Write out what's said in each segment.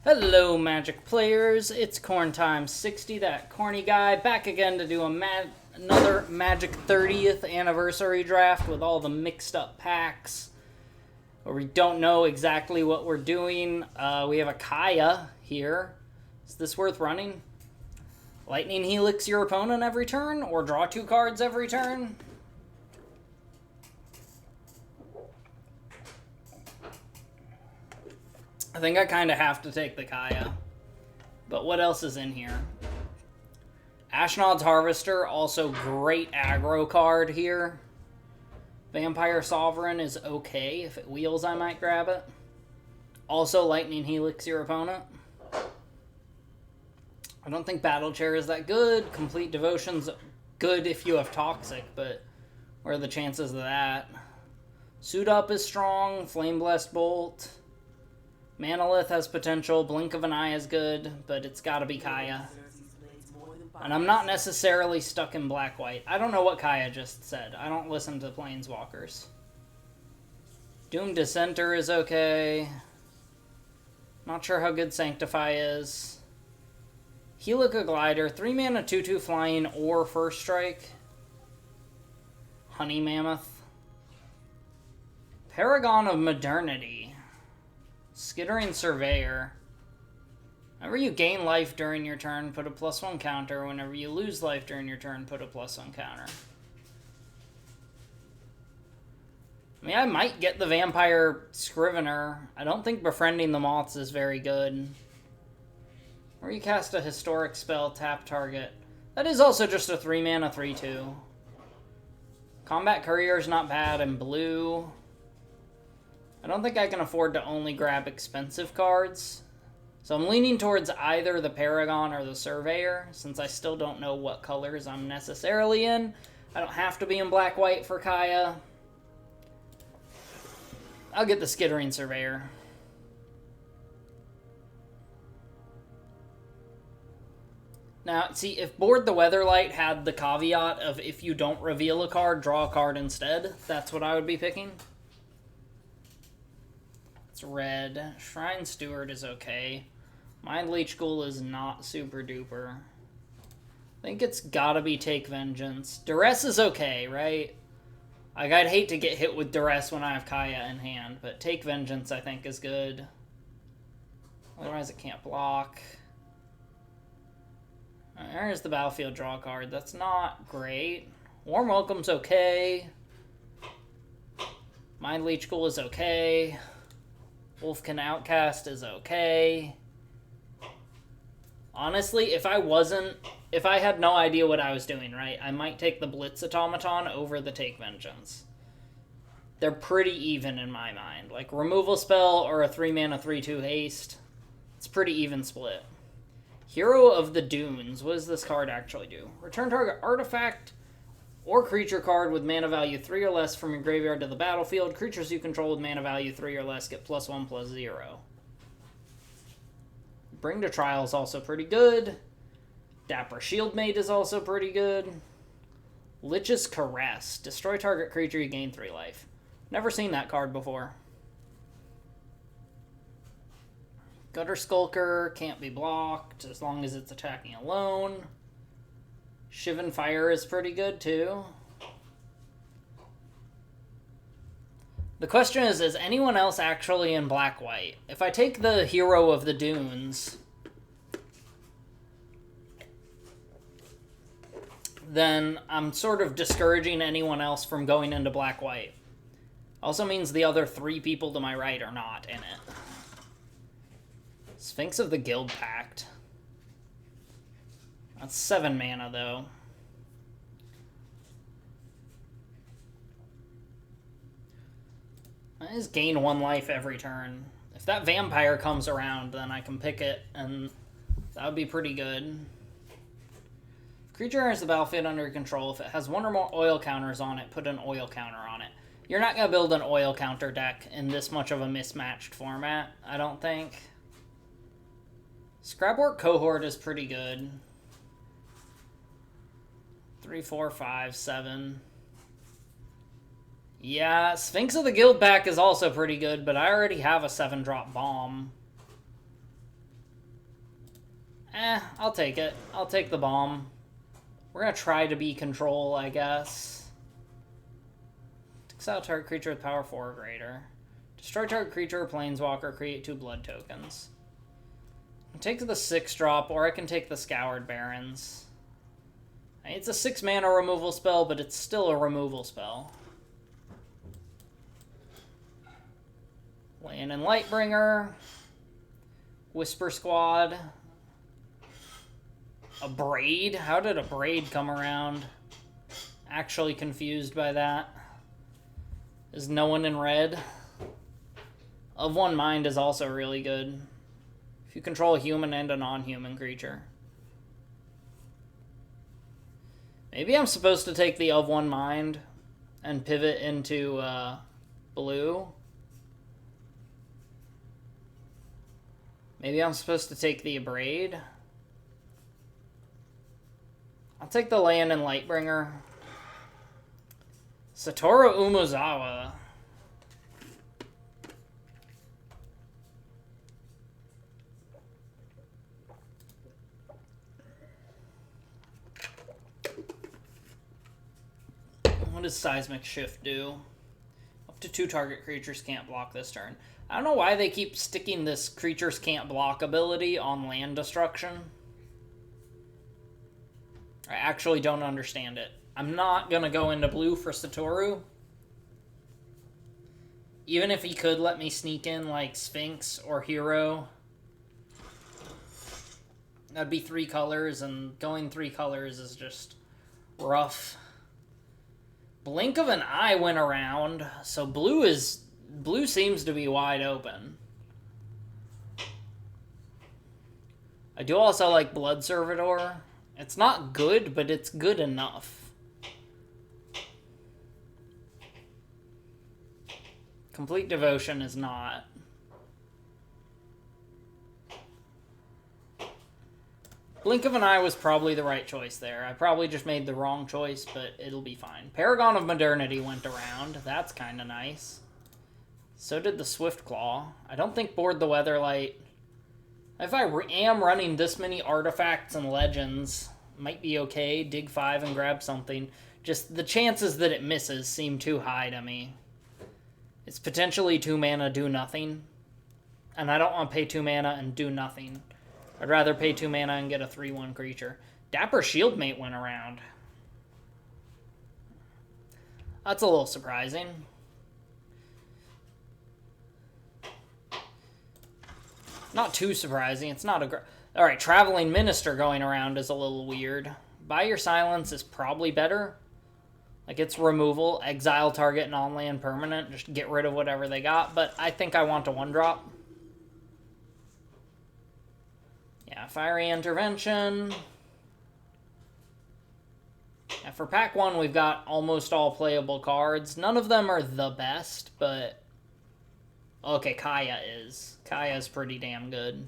Hello, Magic players. It's Corn Time 60, that corny guy, back again to do another Magic 30th anniversary draft with all the mixed up packs, where we don't know exactly what we're doing. We have a Kaya here. Is this worth running? Lightning Helix your opponent every turn, or draw 2 cards every turn? I think I kind of have to take the Kaya. But what else is in here? Ashnod's Harvester, also great aggro card here. Vampire Sovereign is okay. If it wheels, I might grab it. Also, Lightning Helix your opponent. I don't think Battle Chair is that good. Complete Devotion's good if you have Toxic, but what are the chances of that? Suit Up is strong. Flame Blessed Bolt. Manalith has potential. Blink of an Eye is good, but it's gotta be Kaya. And I'm not necessarily stuck in black-white. I don't know what Kaya just said. I don't listen to Planeswalkers. Doom Dissenter is okay. Not sure how good Sanctify is. Helica Glider, 3 mana 2/2 flying or first strike. Honey Mammoth. Paragon of Modernity. Skittering Surveyor. Whenever you gain life during your turn, put a +1 counter. Whenever you lose life during your turn, put a +1 counter. I mean, I might get the Vampire Scrivener. I don't think Befriending the Moths is very good. Or you cast a Historic spell, tap target. That is also just a 3 mana 3/2. Combat Courier is not bad in blue. I don't think I can afford to only grab expensive cards. So I'm leaning towards either the Paragon or the Surveyor, since I still don't know what colors I'm necessarily in. I don't have to be in black-white for Kaya. I'll get the Skittering Surveyor. Now, see, if Board the Weatherlight had the caveat of if you don't reveal a card, draw a card instead, that's what I would be picking. It's red. Shrine Steward is okay. Mind Leech Ghoul is not super duper. I think it's gotta be Take Vengeance. Duress is okay, right? Like, I'd hate to get hit with Duress when I have Kaya in hand, but Take Vengeance I think is good. Otherwise it can't block. There's the battlefield draw card. That's not great. Warm Welcome's okay. Mind Leech Ghoul is okay. Wolfkin Outcast is okay. Honestly, if I had no idea what I was doing, right, I might take the Blitz Automaton over the Take Vengeance. They're pretty even in my mind. Like, removal spell or a 3 mana 3/2 haste. It's a pretty even split. Hero of the Dunes. What does this card actually do? Return target artifact or creature card with mana value 3 or less from your graveyard to the battlefield. Creatures you control with mana value 3 or less get +1/+0. Bring to Trial is also pretty good. Dapper Shieldmate is also pretty good. Lich's Caress. Destroy target creature, you gain 3 life. Never seen that card before. Gutter Skulker can't be blocked as long as it's attacking alone. Shivan Fire is pretty good, too. The question is anyone else actually in black-white? If I take the Hero of the Dunes, then I'm sort of discouraging anyone else from going into black-white. Also means the other 3 people to my right are not in it. Sphinx of the Guild Pact. That's 7 mana, though. I just gain 1 life every turn. If that Vampire comes around, then I can pick it, and that would be pretty good. If creature enters the battlefield under control, if it has 1 or more oil counters on it, put an oil counter on it. You're not going to build an oil counter deck in this much of a mismatched format, I don't think. Scrapwork Cohort is pretty good. 3, 4, 5, 7. Yeah, Sphinx of the Guild Pack is also pretty good, but I already have a 7-drop bomb. I'll take it. I'll take the bomb. We're gonna try to be control, I guess. Exile target creature with power 4 or greater. Destroy target creature or planeswalker, create 2 blood tokens. I'll take the 6-drop, or I can take the Scoured Barrens. It's a 6-mana removal spell, but it's still a removal spell. Land and Lightbringer. Whisper Squad. A Braid? How did a Braid come around? Actually confused by that. Is no one in red? Of One Mind is also really good. If you control a human and a non-human creature. Maybe I'm supposed to take the Of One Mind and pivot into blue. Maybe I'm supposed to take the Abrade. I'll take the Land and Lightbringer. Satoru Umezawa. What does Seismic Shift do? Up to 2 target creatures can't block this turn. I don't know why they keep sticking this creatures can't block ability on land destruction. I actually don't understand it. I'm not going to go into blue for Satoru. Even if he could let me sneak in like Sphinx or Hero. That'd be 3 colors, and going 3 colors is just rough. Blink of an Eye went around, so blue seems to be wide open. I do also like Blood Servitor. It's not good, but it's good enough. Complete Devotion is not. Blink of an Eye was probably the right choice there. I probably just made the wrong choice, but it'll be fine. Paragon of Modernity went around. That's kind of nice. So did the Swiftclaw. I don't think Board the Weatherlight. If I am running this many artifacts and legends, might be okay. Dig 5 and grab something. Just the chances that it misses seem too high to me. It's potentially 2 mana, do nothing. And I don't want to pay 2 mana and do nothing. I'd rather pay 2 mana and get a 3/1 creature. Dapper Shieldmate went around. That's a little surprising. Not too surprising. It's not a... Alright, Traveling Minister going around is a little weird. Buy Your Silence is probably better. Like, it's removal. Exile target non-land permanent. Just get rid of whatever they got. But I think I want a 1-drop. Yeah, Fiery Intervention. Yeah, for pack 1, we've got almost all playable cards. None of them are the best, but... Okay, Kaya is. Kaya's pretty damn good.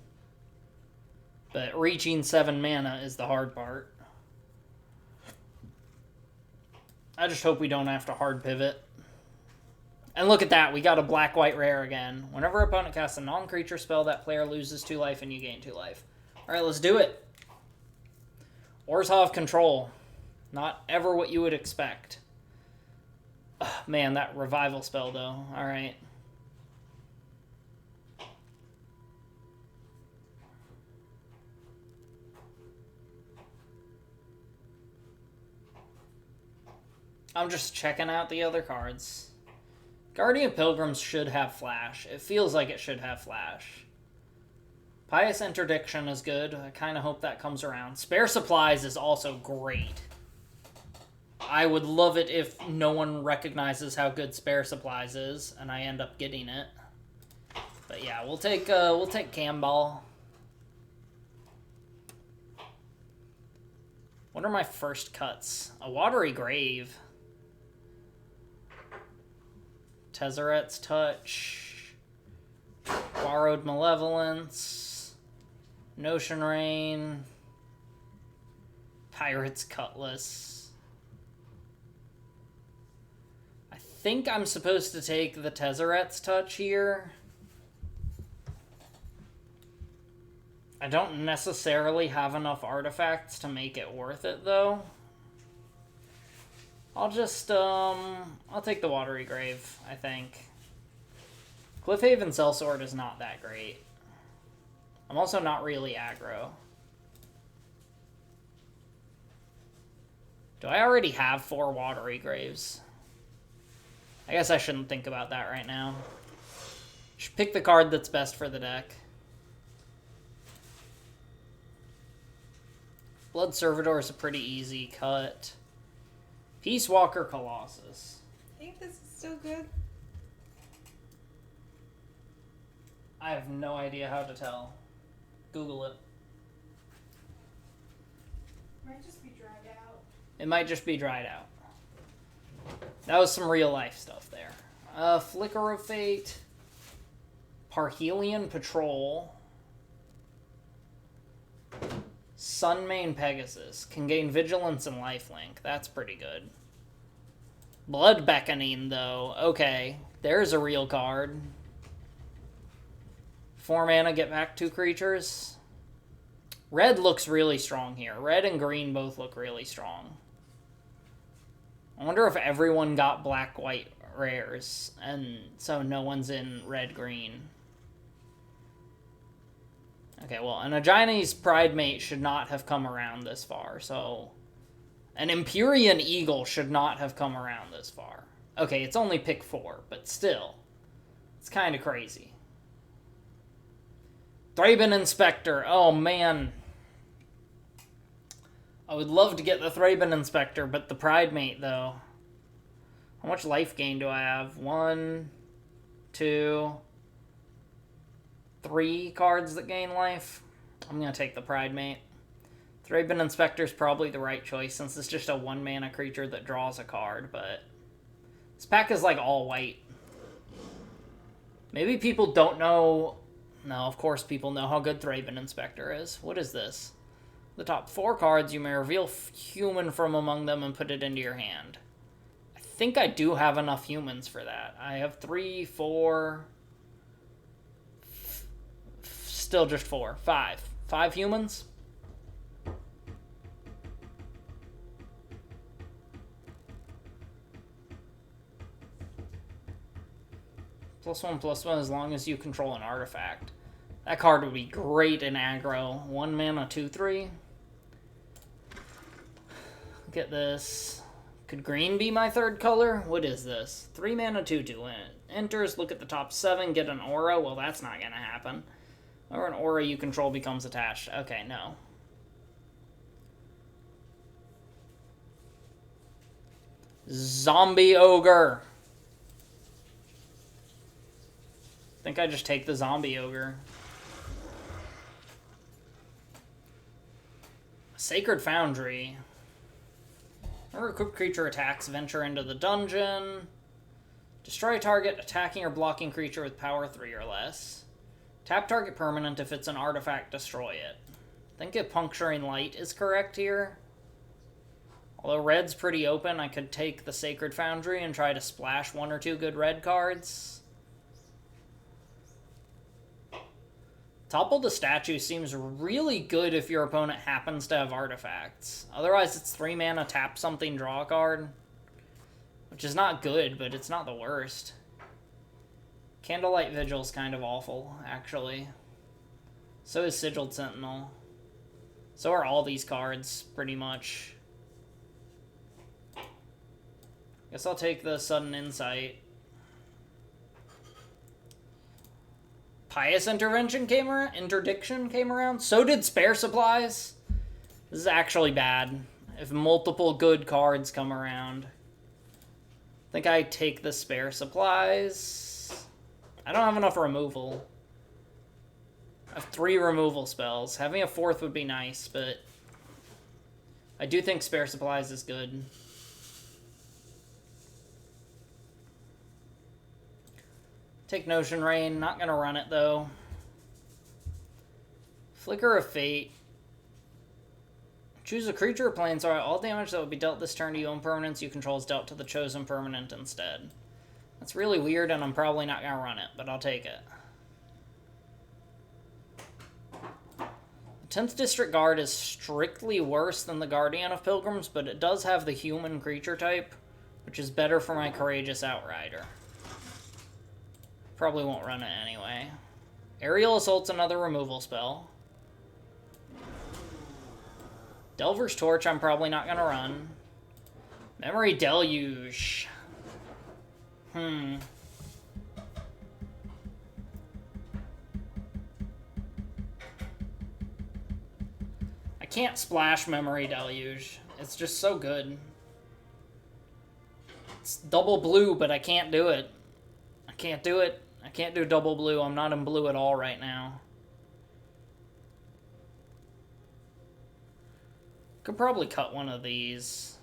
But reaching 7 mana is the hard part. I just hope we don't have to hard pivot. And look at that, we got a black-white rare again. Whenever opponent casts a non-creature spell, that player loses 2 life and you gain 2 life. Alright, let's do it. Orzhov Control. Not ever what you would expect. Ugh, man, that revival spell, though. Alright. I'm just checking out the other cards. Guardian Pilgrims should have Flash. It feels like it should have Flash. Pious Interdiction is good. I kind of hope that comes around. Spare Supplies is also great. I would love it if no one recognizes how good Spare Supplies is, and I end up getting it. But yeah, we'll take Camball. What are my first cuts? A Watery Grave. Tezzeret's Touch. Borrowed Malevolence. Notion Rain. Pirate's Cutlass. I think I'm supposed to take the Tezzeret's Touch here. I don't necessarily have enough artifacts to make it worth it, though. I'll just, I'll take the Watery Grave, I think. Cliffhaven Sellsword is not that great. I'm also not really aggro. Do I already have 4 Watery Graves? I guess I shouldn't think about that right now. Just pick the card that's best for the deck. Blood Servitor is a pretty easy cut. Peace Walker Colossus. I think this is still good. I have no idea how to tell. Google it. Might just be dried out. It might just be dried out. That was some real life stuff there. Flicker of Fate. Parhelion Patrol. Sunmane Pegasus. Can gain Vigilance and Lifelink. That's pretty good. Blood Beckoning, though. Okay. There's a real card. 4 mana, get back 2 creatures. Red looks really strong here. Red and green both look really strong. I wonder if everyone got black-white rares, and so no one's in red-green. Okay, well, an Aegina's Pridemate should not have come around this far, so... An Empyrean Eagle should not have come around this far. Okay, it's only pick 4, but still. It's kind of crazy. Thraben Inspector. Oh, man. I would love to get the Thraben Inspector, but the Pridemate, though. How much life gain do I have? 1, 2, 3 cards that gain life. I'm going to take the Pridemate. Thraben Inspector is probably the right choice, since it's just a 1-mana creature that draws a card, but... This pack is, like, all white. Maybe people don't know... No, of course people know how good Thraben Inspector is. What is this? The top 4 cards, you may reveal human from among them and put it into your hand. I think I do have enough humans for that. I have 3, 4... Still just 4. 5. 5 humans? +1/+1 as long as you control an artifact. That card would be great in aggro. 1 mana, 2/3. Look at this. Could green be my 3rd color? What is this? 3 mana, 2/2. When it enters, look at the top 7, get an aura. Well, that's not going to happen. Or an aura you control becomes attached. Okay, no. Zombie Ogre. I think I just take the Zombie Ogre. Sacred Foundry. Whenever equipped creature attacks, venture into the dungeon. Destroy target attacking or blocking creature with power 3 or less. Tap target permanent. If it's an artifact, destroy it. I think if Puncturing Light is correct here. Although red's pretty open, I could take the Sacred Foundry and try to splash 1 or 2 good red cards. Topple the Statue seems really good if your opponent happens to have artifacts. Otherwise, it's 3 mana, tap something, draw a card. Which is not good, but it's not the worst. Candlelight Vigil's kind of awful, actually. So is Sigiled Sentinel. So are all these cards, pretty much. Guess I'll take the Sudden Insight. Pious Interdiction came around. So did Spare Supplies. This is actually bad. If multiple good cards come around. I think I take the Spare Supplies. I don't have enough removal. I have 3 removal spells. Having a 4th would be nice, but I do think Spare Supplies is good. Take Notion Rain. Not going to run it, though. Flicker of Fate. Choose a creature or planeswalker. All damage that would be dealt this turn to you and permanents you control is dealt to the chosen permanent instead. That's really weird, and I'm probably not going to run it, but I'll take it. 10th District Guard is strictly worse than the Guardian of Pilgrims, but it does have the human creature type, which is better for my Courageous Outrider. Probably won't run it anyway. Aerial Assault's another removal spell. Delver's Torch I'm probably not going to run. Memory Deluge. I can't splash Memory Deluge. It's just so good. It's double blue, but I can't do it. I can't do it. I can't do double blue. I'm not in blue at all right now. Could probably cut one of these.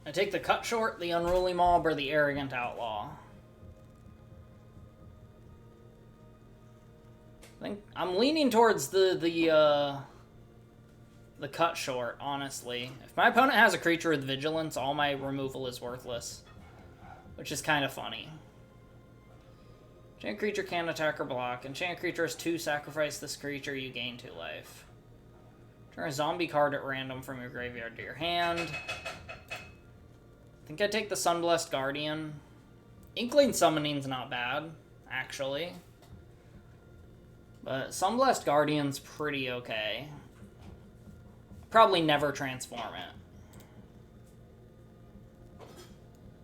I take the Cut Short, the Unruly Mob, or the Arrogant Outlaw. I think I'm leaning towards the Cut Short, honestly. If my opponent has a creature with Vigilance, all my removal is worthless. Which is kind of funny. Enchant creature can attack or block. Enchant creature has 2, sacrifice this creature, you gain 2 life. Turn a zombie card at random from your graveyard to your hand. I think I take the Sunblessed Guardian. Inkling Summoning's not bad, actually. But Sunblessed Guardian's pretty okay. Probably never transform it.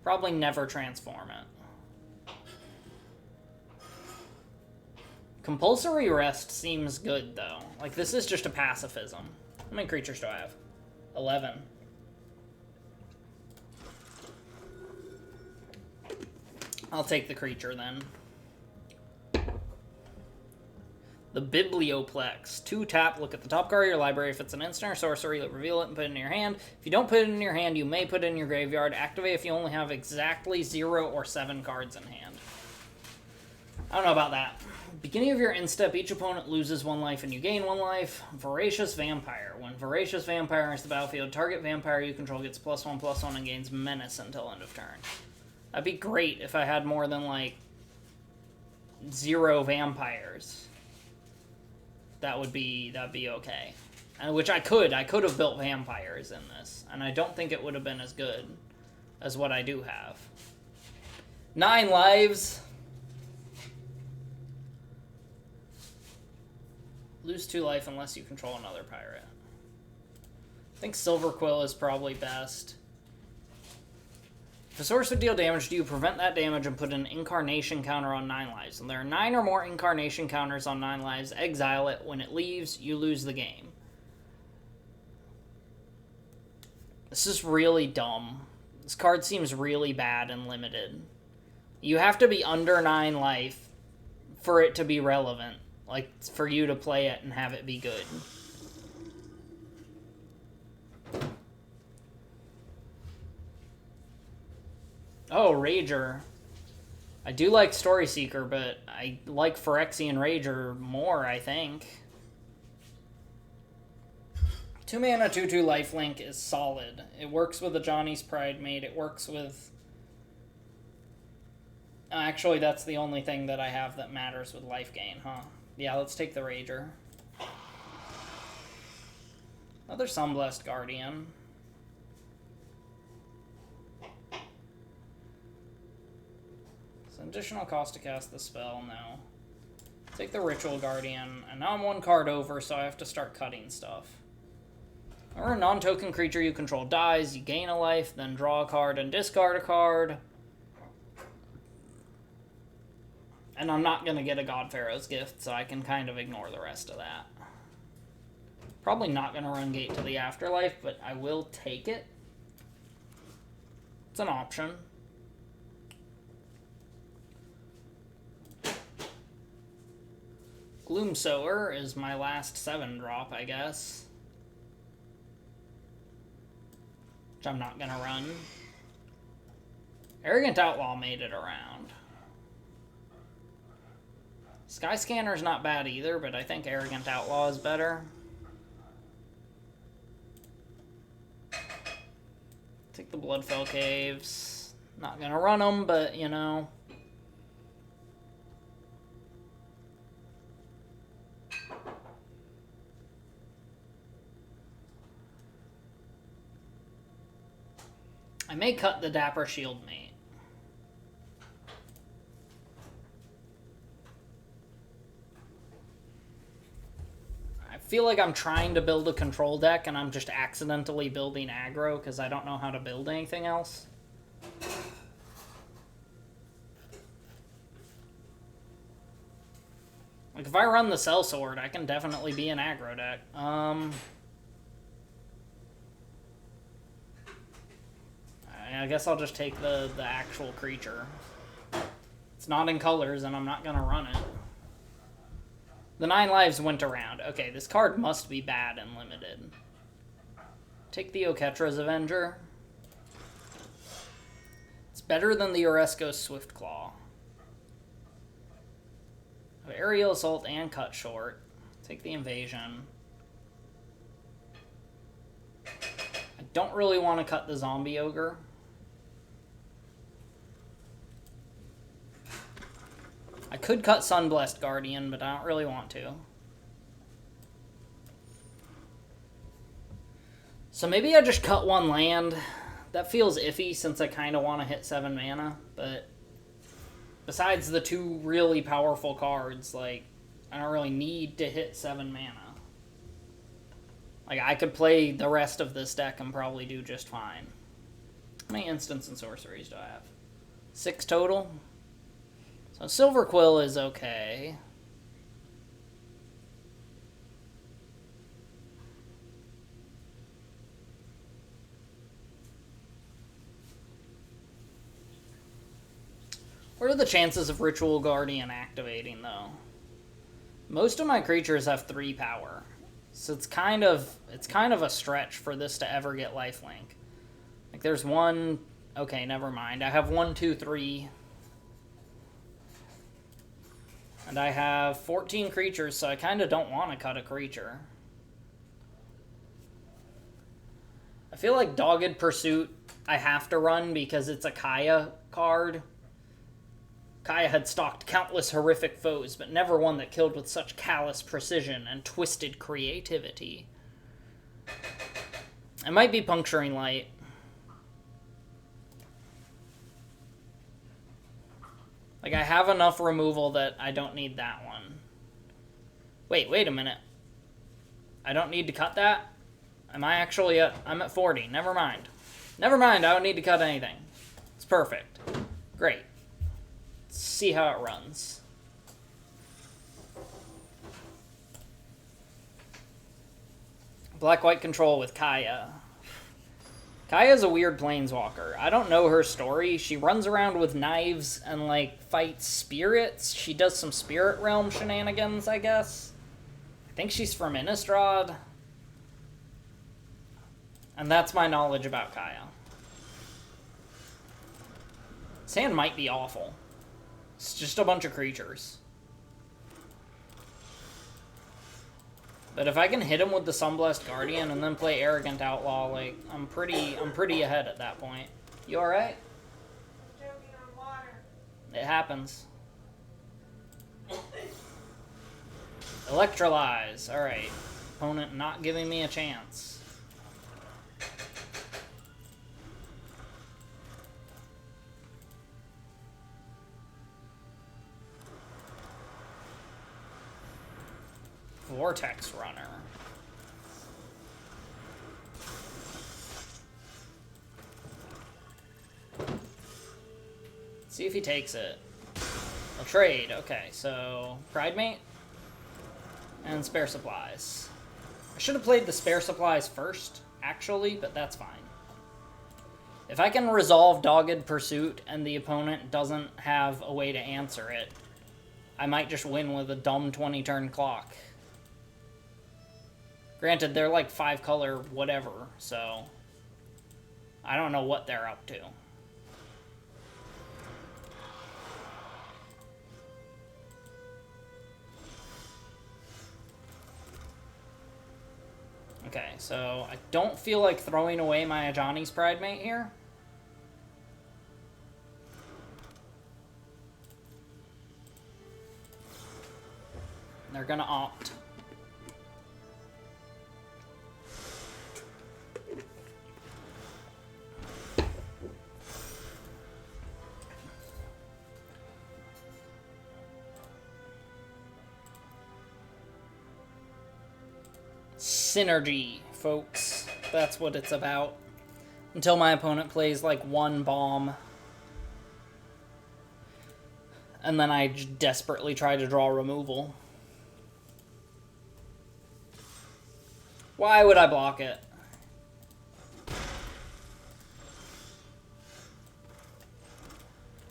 Probably never transform it. Compulsory Rest seems good, though. Like, this is just a pacifism. How many creatures do I have? 11. I'll take the creature, then. The Biblioplex. 2 tap, look at the top card of your library. If it's an instant or sorcery, reveal it and put it in your hand. If you don't put it in your hand, you may put it in your graveyard. Activate if you only have exactly 0 or 7 cards in hand. I don't know about that. Beginning of your end step, each opponent loses 1 life and you gain 1 life. Voracious Vampire. When Voracious Vampire enters the battlefield, target vampire you control gets +1/+1 and gains Menace until end of turn. That'd be great if I had more than, like, 0 vampires. That'd be okay. And which I could have built vampires in this. And I don't think it would have been as good as what I do have. 9 lives. Lose 2 life unless you control another pirate. I think Silver Quill is probably best. If a source would deal damage to you, prevent that damage and put an Incarnation counter on 9 lives. And there are 9 or more Incarnation counters on 9 lives. Exile it. When it leaves, you lose the game. This is really dumb. This card seems really bad and limited. You have to be under 9 life for it to be relevant. Like, for you to play it and have it be good. Oh, Rager. I do like Story Seeker, but I like Phyrexian Rager more, I think. 2 mana, 2/2 lifelink is solid. It works with the Johnny's Pride Mate. It works with... Actually, that's the only thing that I have that matters with life gain, huh? Yeah, let's take the Rager. Another Sunblessed Guardian. It's an additional cost to cast the spell, no. Take the Ritual Guardian, and now I'm 1 card over, so I have to start cutting stuff. Whenever a non-token creature you control dies, you gain a life, then draw a card and discard a card. And I'm not going to get a God Pharaoh's Gift, so I can kind of ignore the rest of that. Probably not going to run Gate to the Afterlife, but I will take it. It's an option. Gloomsower is my last 7-drop, I guess. Which I'm not going to run. Arrogant Outlaw made it around. Skyscanner's not bad either, but I think Arrogant Outlaw is better. Take the Bloodfell Caves. Not gonna run them, but, you know. I may cut the Dapper Shield Mate. I feel like I'm trying to build a control deck and I'm just accidentally building aggro because I don't know how to build anything else. Like, if I run the Sellsword, I can definitely be an aggro deck. I guess I'll just take the actual creature. It's not in colors, and I'm not going to run it. The 9 lives went around. Okay, this card must be bad and limited. Take the Oketra's Avenger. It's better than the Oreskos Swiftclaw. Aerial Assault and Cut Short. Take the Invasion. I don't really want to cut the Zombie Ogre. I could cut Sunblessed Guardian, but I don't really want to. So maybe I just cut 1 land. That feels iffy since I kind of want to hit 7 mana, but besides the 2 really powerful cards, like, I don't really need to hit 7 mana. Like, I could play the rest of this deck and probably do just fine. How many instants and sorceries do I have? 6 total? So Silver Quill is okay. What are the chances of Ritual Guardian activating, though? Most of my creatures have 3 power. So it's kind of a stretch for this to ever get lifelink. Like, there's 1... Okay, never mind. I have 1, 2, 3... And I have 14 creatures, so I kind of don't want to cut a creature. I feel like Dogged Pursuit I have to run because it's a Kaya card. Kaya had stalked countless horrific foes, but never one that killed with such callous precision and twisted creativity. I might be Puncturing Light. Like, I have enough removal that I don't need that one. Wait a minute. I don't need to cut that? Am I actually at... I'm at 40. Never mind. Never mind, I don't need to cut anything. It's perfect. Great. Let's see how it runs. Black-white control with Kaya. Kaya's a weird planeswalker. I don't know her story. She runs around with knives and, like, fights spirits. She does some Spirit Realm shenanigans, I guess. I think she's from Innistrad. And that's my knowledge about Kaya. This hand might be awful. It's just a bunch of creatures. But if I can hit him with the Sunblessed Guardian and then play Arrogant Outlaw, like, I'm pretty ahead at that point. You alright? Joking on water. It happens. Electrolyze. Alright. Opponent not giving me a chance. Vortex Runner. See if he takes it. I'll trade. Okay, so Pridemate and Spare Supplies. I should have played the Spare Supplies first, actually, but that's fine. If I can resolve Dogged Pursuit and the opponent doesn't have a way to answer it, I might just win with a dumb 20-turn clock. Granted, they're like 5-color whatever, so I don't know what they're up to. Okay, so I don't feel like throwing away my Ajani's Pridemate here. They're gonna opt. synergy, folks. That's what it's about. Until my opponent plays like one bomb. And then I desperately try to draw removal. Why would I block it?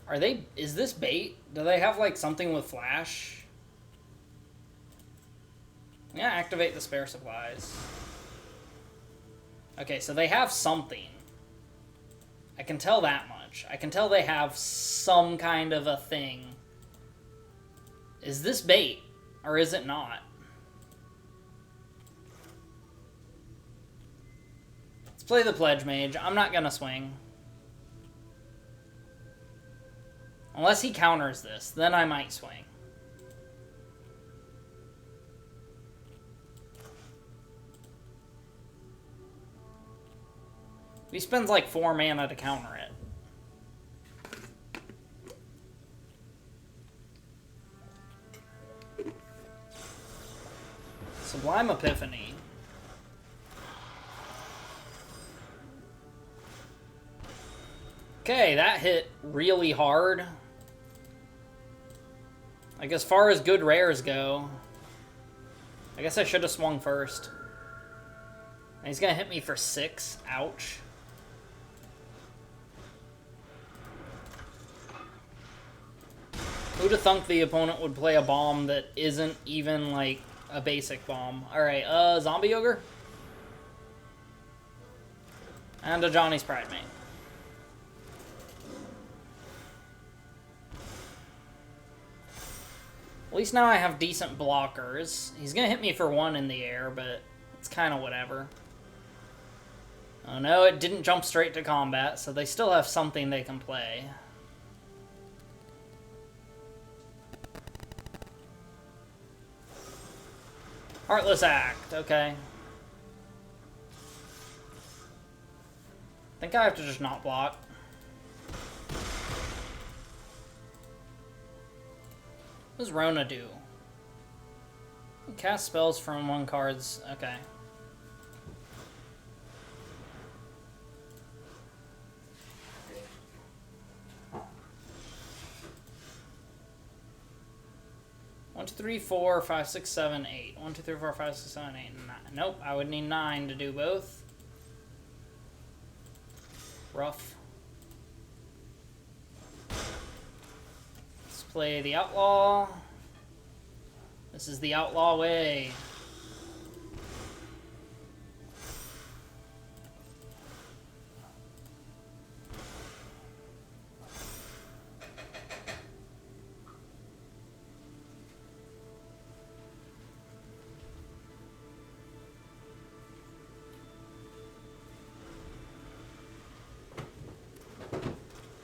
Are they... Is this bait? Do they have, like, something with flash? Yeah, activate the spare supplies. Okay, so they have something. I can tell that much. I can tell they have some kind of a thing. Is this bait? Or is it not? Let's play the Pledge Mage. I'm not gonna swing. Unless he counters this, then I might swing. He spends like 4 mana to counter it. Sublime Epiphany. Okay, that hit really hard. Like, as far as good rares go, I guess I should have swung first. And he's gonna hit me for 6. Ouch. Who'd have thunk the opponent would play a bomb that isn't even, like, a basic bomb? Alright, Zombie Ogre? And a Johnny's Pride Mate. At least now I have decent blockers. He's gonna hit me for 1 in the air, but it's kind of whatever. Oh no, it didn't jump straight to combat, so they still have something they can play. Heartless Act, okay. I think I have to just not block. What does Rona do? Cast spells from 1 card's... Okay. One, 2, 3, 4, 5, 6, 7, 8. 1, 2, 3, 4, 5, 6, 7, 8, 9. Nope, I would need 9 to do both. Rough. Let's play the Outlaw. This is the Outlaw way.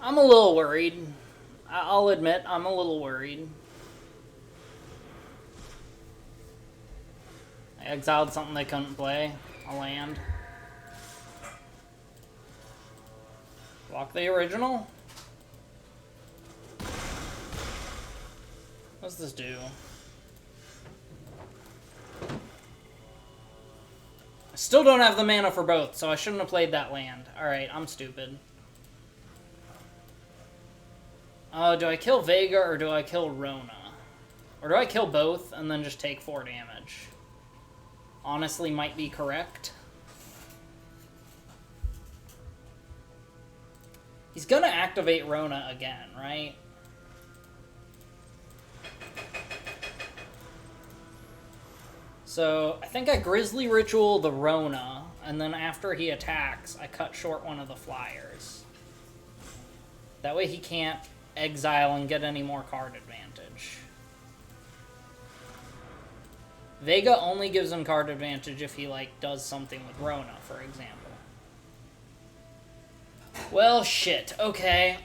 I'm a little worried. I'll admit, I'm a little worried. I exiled something they couldn't play. A land. Block the original? What's this do? I still don't have the mana for both, so I shouldn't have played that land. Alright, I'm stupid. Do I kill Vega or do I kill Rona? Or do I kill both and then just take 4 damage? Honestly, might be correct. He's gonna activate Rona again, right? So, I think I Grizzly Ritual the Rona, and then after he attacks, I cut short one of the flyers. That way he can't exile and get any more card advantage. Vega only gives him card advantage if he, like, does something with Rona, for example. Well, shit. Okay,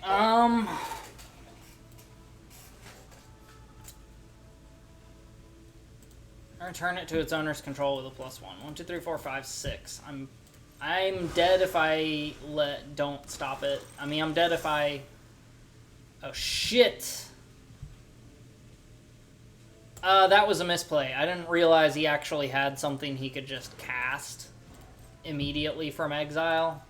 return it to its owner's control with a +1. 1, 2, 3, 4, 5, 6. I'm dead if I don't stop it. I mean, I'm dead if I... Oh, shit. That was a misplay. I didn't realize he actually had something he could just cast immediately from exile.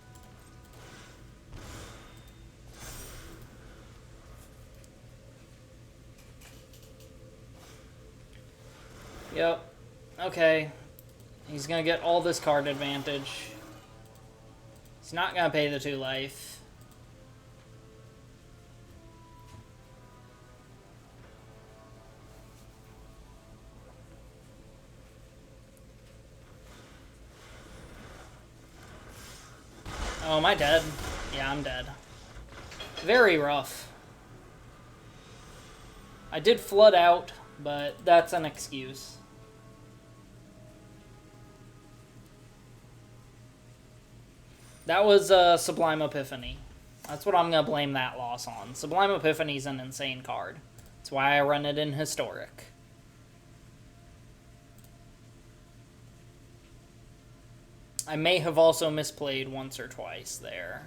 Yep. Okay. He's gonna get all this card advantage. He's not gonna pay the 2 life. Oh, am I dead? Yeah, I'm dead. Very rough. I did flood out, but that's an excuse. That was Sublime Epiphany. That's what I'm going to blame that loss on. Sublime Epiphany's an insane card. That's why I run it in Historic. I may have also misplayed once or twice there.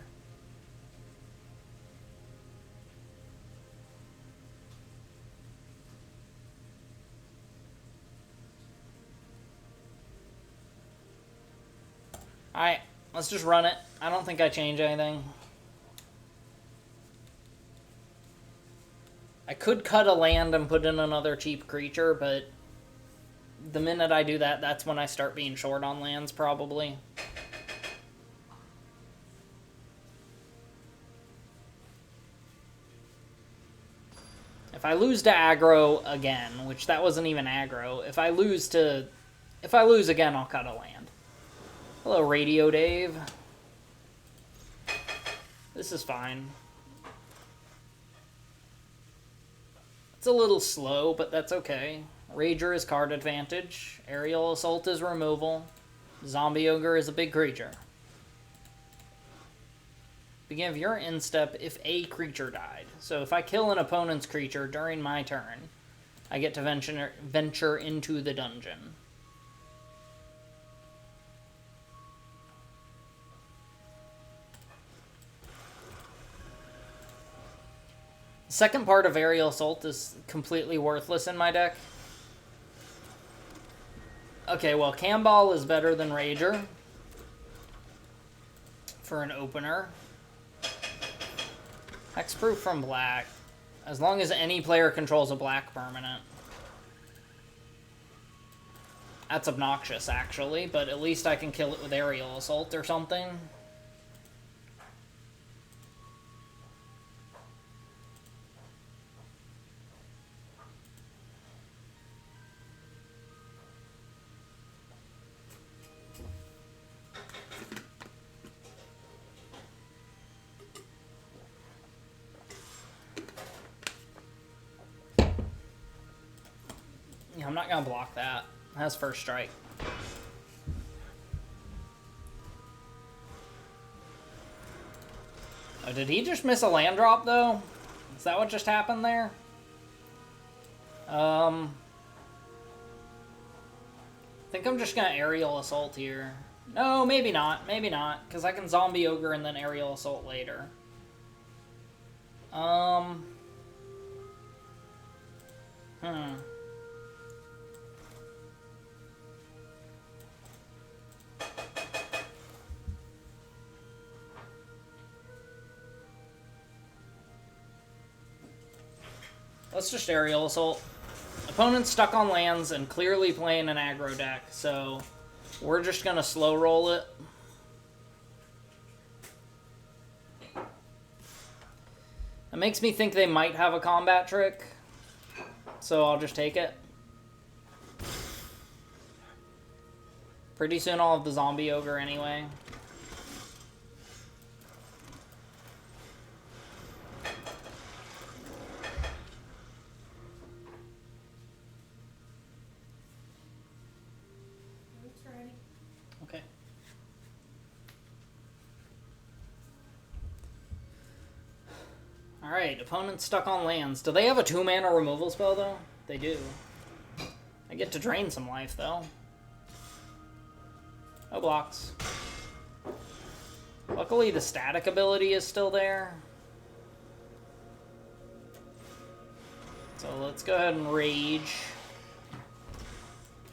Alright, let's just run it. I don't think I change anything. I could cut a land and put in another cheap creature, but the minute I do that, that's when I start being short on lands, probably. If I lose to aggro again, which that wasn't even aggro, if I lose again, I'll cut a land. Hello, Radio Dave. This is fine. It's a little slow, but that's okay. Rager is card advantage. Aerial Assault is removal. Zombie Ogre is a big creature. Begin of your instep if a creature died. So if I kill an opponent's creature during my turn, I get to venture into the dungeon. The second part of Aerial Assault is completely worthless in my deck. Okay, well, Camball is better than Rager for an opener. Hexproof from black. As long as any player controls a black permanent. That's obnoxious, actually, but at least I can kill it with Aerial Assault or something. Yeah, I'm not gonna block that. That's first strike. Oh, did he just miss a land drop, though? Is that what just happened there? I think I'm just gonna Aerial Assault here. No, maybe not. Maybe not, because I can Zombie Ogre and then Aerial Assault later. Let's just Aerial Assault. Opponent's stuck on lands and clearly playing an aggro deck, so we're just gonna slow roll it. It makes me think they might have a combat trick, so I'll just take it. Pretty soon I'll have the Zombie Ogre anyway. It's ready. Okay. Alright, opponent's stuck on lands. Do they have a 2-mana removal spell, though? They do. I get to drain some life, though. No blocks. Luckily, the static ability is still there. So let's go ahead and Rage.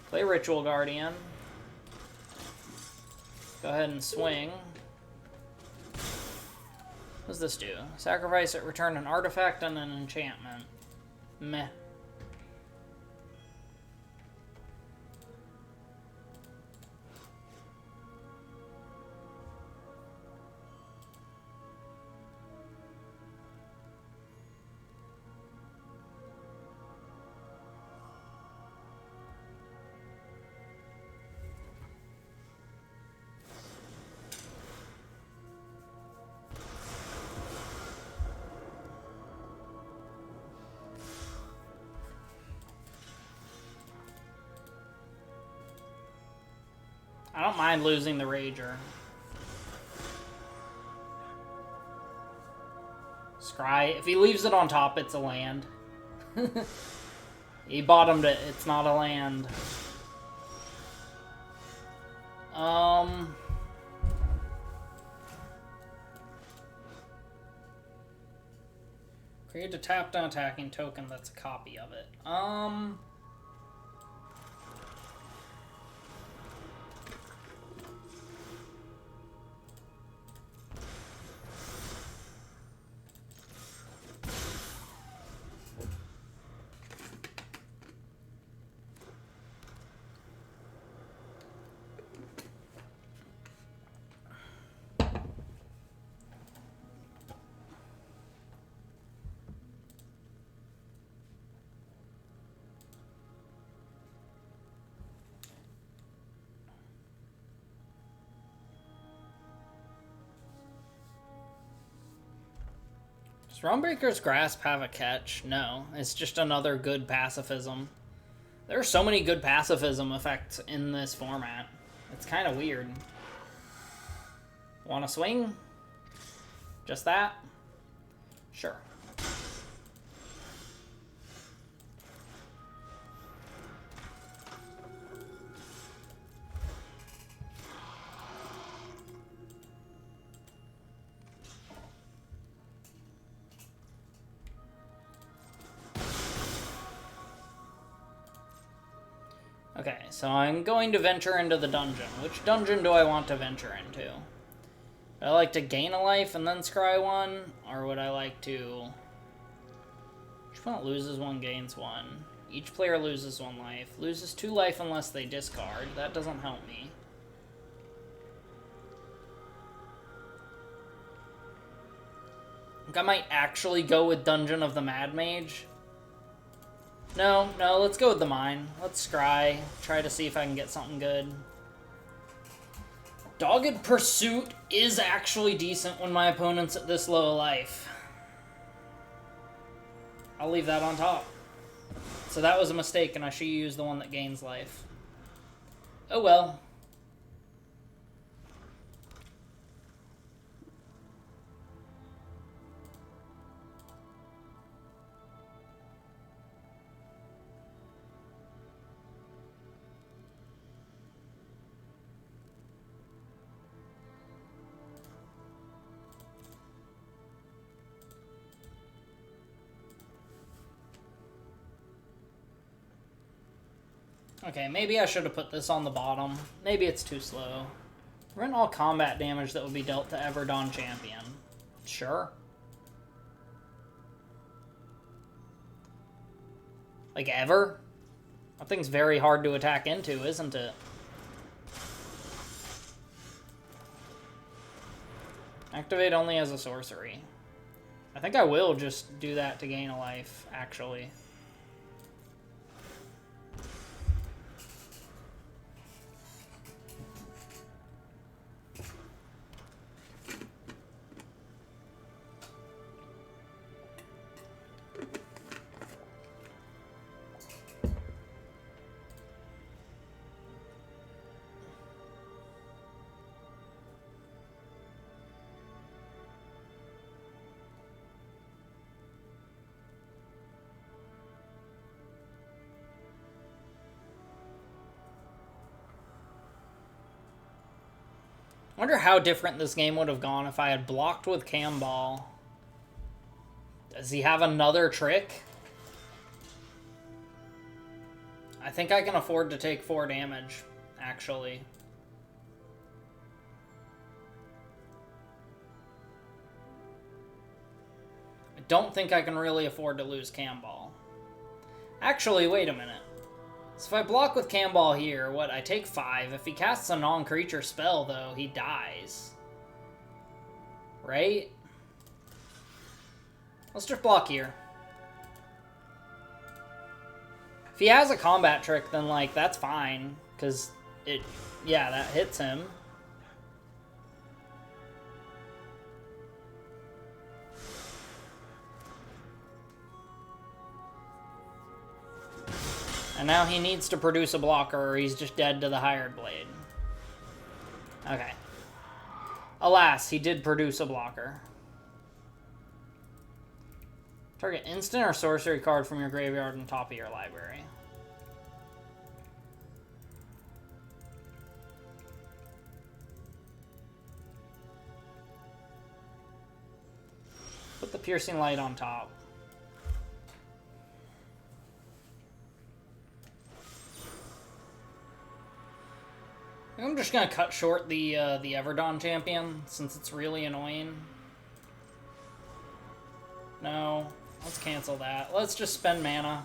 Play Ritual Guardian. Go ahead and swing. What does this do? Sacrifice it, return an artifact and an enchantment. Meh. I don't mind losing the Rager. Scry. If he leaves it on top, it's a land. He bottomed it. It's not a land. Create a tapped unattacking token that's a copy of it. Does Runebreaker's Grasp have a catch? No, it's just another good pacifism. There are so many good pacifism effects in this format. It's kind of weird. Want to swing? Just that? Sure. Okay, so I'm going to venture into the dungeon. Which dungeon do I want to venture into? Would I like to gain a life and then scry one? Or would I like to... Each opponent loses one, gains one. Each player loses one life. Loses 2 life unless they discard. That doesn't help me. I think I might actually go with Dungeon of the Mad Mage. No, let's go with the mine. Let's scry. Try to see if I can get something good. Dogged Pursuit is actually decent when my opponent's at this low life. I'll leave that on top. So that was a mistake, and I should use the one that gains life. Oh well. Okay, maybe I should have put this on the bottom. Maybe it's too slow. Prevent all combat damage that would be dealt to Everdon Champion. Sure. Like, ever? That thing's very hard to attack into, isn't it? Activate only as a sorcery. I think I will just do that to gain a life, actually. I wonder how different this game would have gone if I had blocked with Cam Ball. Does he have another trick? I think I can afford to take 4 damage, actually. I don't think I can really afford to lose Cam Ball. Actually, wait a minute. So if I block with Cam Ball here, what, I take 5. If he casts a non-creature spell, though, he dies. Right? Let's just block here. If he has a combat trick, then, like, that's fine. Because it, yeah, that hits him. And now he needs to produce a blocker or he's just dead to the Hired Blade. Okay. Alas, he did produce a blocker. Target instant or sorcery card from your graveyard on top of your library. Put the Piercing Light on top. I'm just gonna cut short the Everdawn champion since it's really annoying. No, let's cancel that. Let's just spend mana.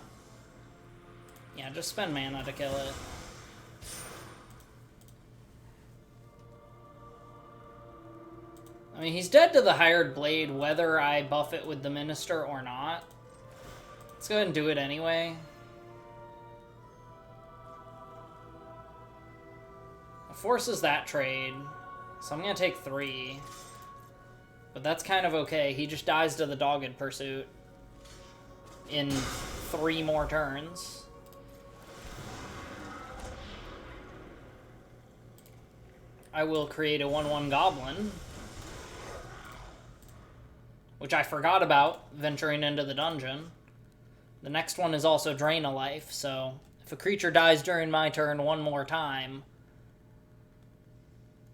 Yeah, just spend mana to kill it. I mean, he's dead to the Hired Blade whether I buff it with the Minister or not. Let's go ahead and do it anyway. Forces that trade, so I'm gonna take 3. But that's kind of okay. He just dies to the Dogged Pursuit in 3 more turns. I will create a 1/1 Goblin, which I forgot about venturing into the dungeon. The next one is also Drain a Life, so if a creature dies during my turn 1 more time,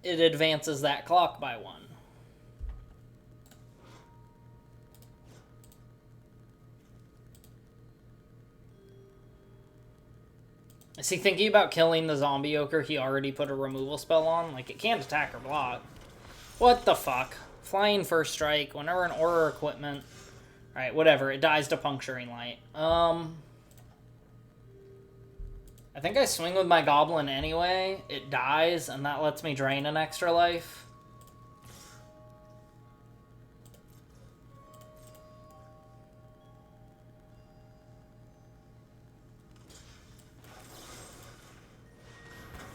it advances that clock by 1. Is he thinking about killing the zombie ochre he already put a removal spell on? Like, it can't attack or block. What the fuck? Flying First Strike, whenever an aura equipment... Alright, whatever. It dies to Puncturing Light. I think I swing with my Goblin anyway. It dies, and that lets me drain an extra life.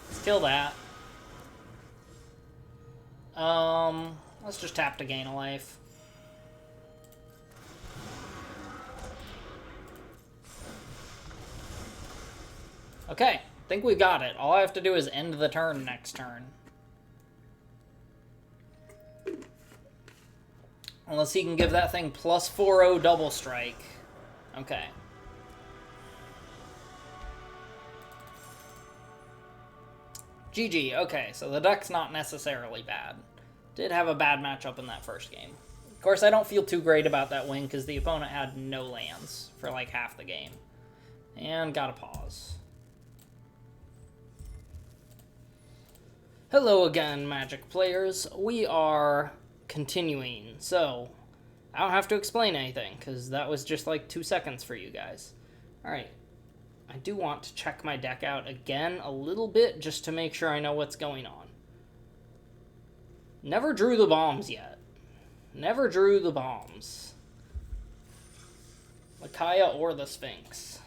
Let's kill that. Let's just tap to gain a life. Okay, I think we got it. All I have to do is end the turn next turn. Unless he can give that thing plus 4/0 double strike. Okay. GG, okay, so the deck's not necessarily bad. Did have a bad matchup in that first game. Of course, I don't feel too great about that win because the opponent had no lands for like half the game. And gotta pause. Hello again, Magic players. We are continuing, so I don't have to explain anything, because that was just like 2 seconds for you guys. Alright, I do want to check my deck out again a little bit, just to make sure I know what's going on. Never drew the bombs yet. Never drew the bombs. Lakaya or the Sphinx.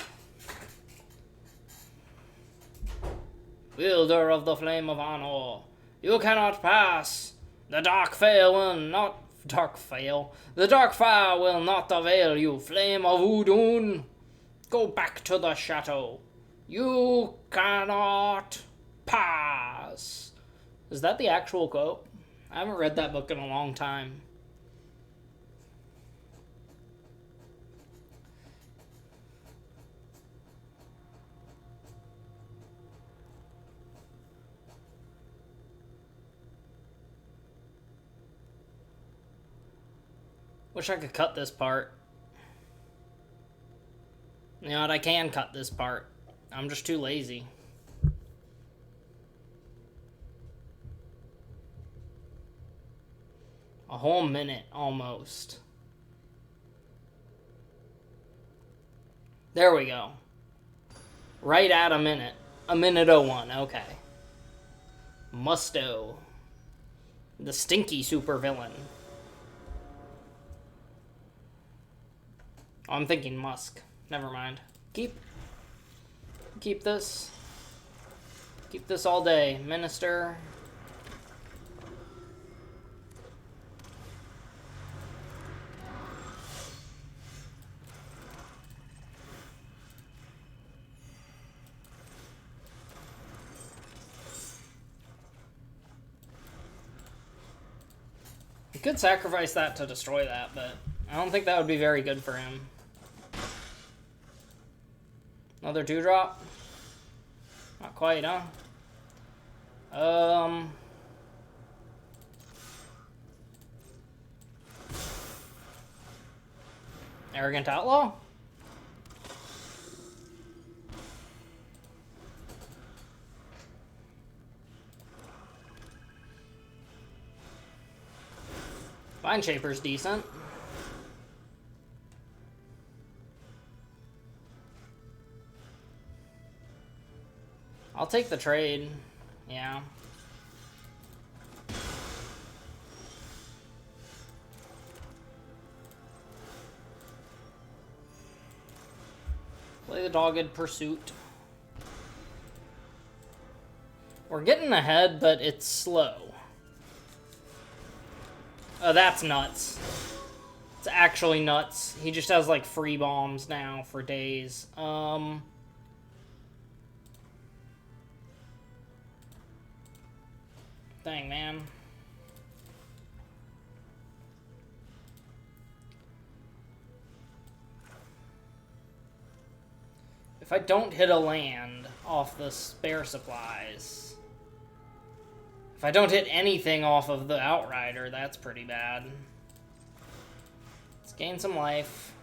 Wielder of the Flame of Honor, you cannot pass. The dark fire will not... The dark fire will not avail you, Flame of Udun. Go back to the chateau. You cannot pass. Is that the actual quote? I haven't read that book in a long time. Wish I could cut this part. You know what, I can cut this part. I'm just too lazy. A whole minute, almost. There we go. Right at a minute. A minute 01, okay. Musto. The stinky supervillain. Oh, I'm thinking Musk. Never mind. Keep this. Keep this all day. Minister. You could sacrifice that to destroy that, but I don't think that would be very good for him. Another 2-drop? Not quite, huh? Arrogant Outlaw? Vine Shaper's decent. I'll take the trade. Yeah. Play the Dogged Pursuit. We're getting ahead, but it's slow. Oh, that's nuts. It's actually nuts. He just has, like, free bombs now for days. Dang, man. If I don't hit a land off the spare supplies... If I don't hit anything off of the Outrider, that's pretty bad. Let's gain some life.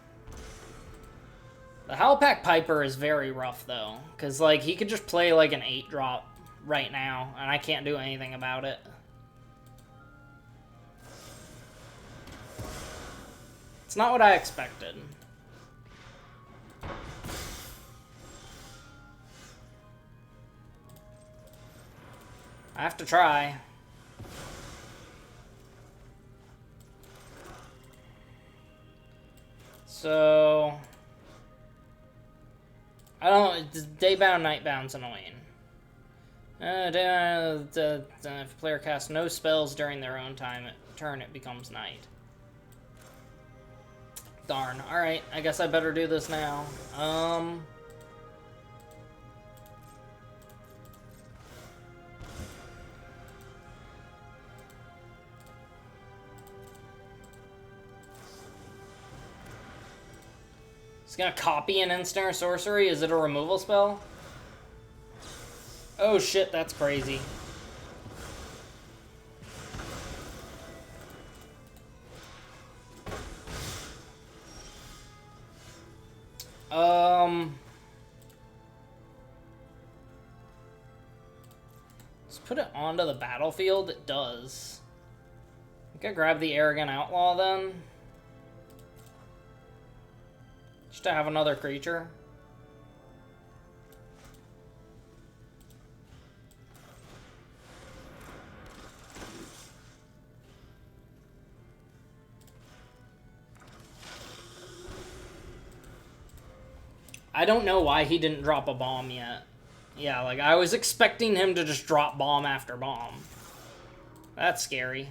The Howlpack Piper is very rough, though. Because, like, he could just play, like, an 8-drop right now, and I can't do anything about it. It's not what I expected. I have to try. So... I don't... Daybound, Nightbound's annoying. If a player casts no spells during their own turn, it becomes night. Darn. Alright, I guess I better do this now. It's gonna copy an instant or sorcery. Is it a removal spell? Oh shit, that's crazy. Let's put it onto the battlefield. It does. I think I grab the Arrogant Outlaw then. Just to have another creature. I don't know why he didn't drop a bomb yet. Yeah, like, I was expecting him to just drop bomb after bomb. That's scary.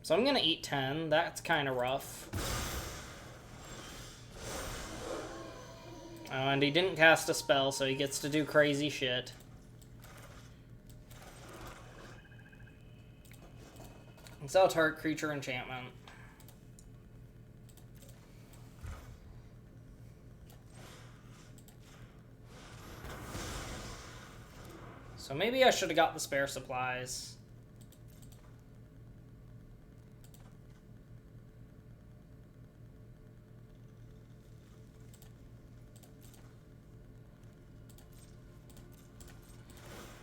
So I'm gonna eat 10. That's kind of rough. Oh, and he didn't cast a spell, so he gets to do crazy shit. Sell target creature enchantment. So maybe I should have got the spare supplies.